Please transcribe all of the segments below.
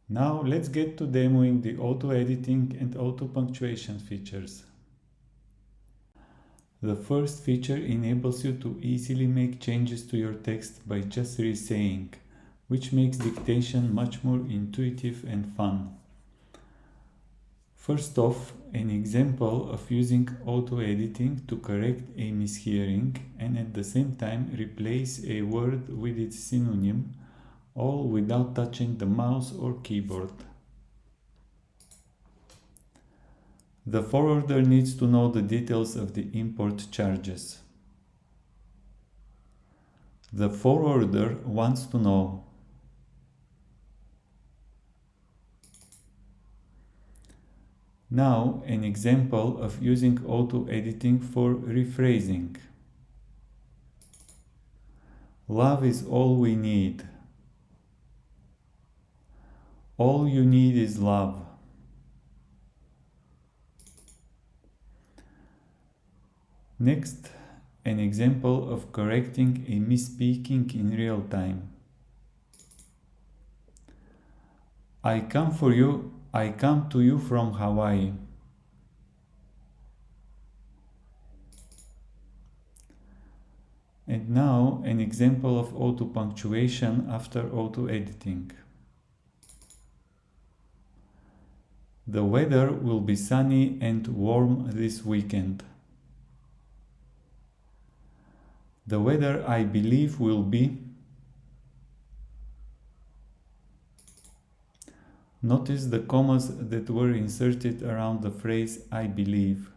Now let's get to demoing the auto-editing and auto-punctuation features. The first feature enables you to easily make changes to your text by just re-saying, which makes dictation much more intuitive and fun. First off, an example of using auto-editing to correct a mishearing and at the same time replace a word with its synonym, all without touching the mouse or keyboard. The forwarder needs to know the details of the import charges. The forwarder wants to know now an example of using auto-editing for rephrasing. Love is all we need. All you need is love. Next, an example of correcting a misspeaking in real time. I come to you from Hawaii. And now an example of auto-punctuation after auto-editing. The weather will be sunny and warm this weekend. The weather, I believe, will be. Notice the commas that were inserted around the phrase I believe.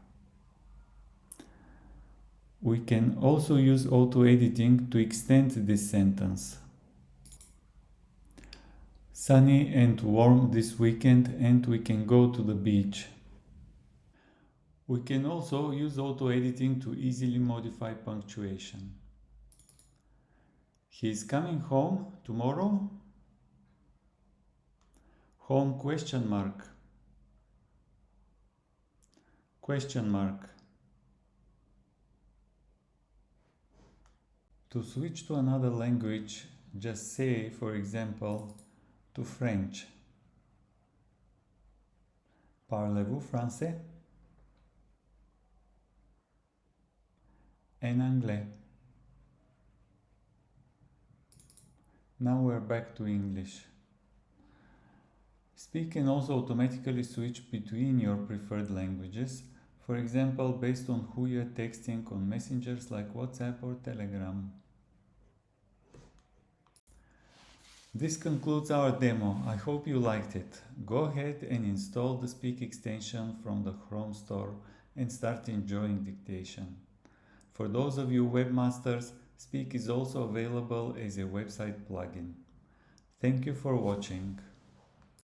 We can also use auto-editing to extend this sentence. Sunny and warm this weekend and we can go to the beach. We can also use auto-editing to easily modify punctuation. He is coming home tomorrow? Home question mark. Question mark. To switch to another language, just say, for example, to French. Parlez-vous français? En anglais. Now we're back to English. Speak can also automatically switch between your preferred languages, for example, based on who you're texting on messengers like WhatsApp or Telegram. This concludes our demo. I hope you liked it. Go ahead and install the Speak extension from the Chrome store and start enjoying dictation. For those of you webmasters, Speak is also available as a website plugin. Thank you for watching.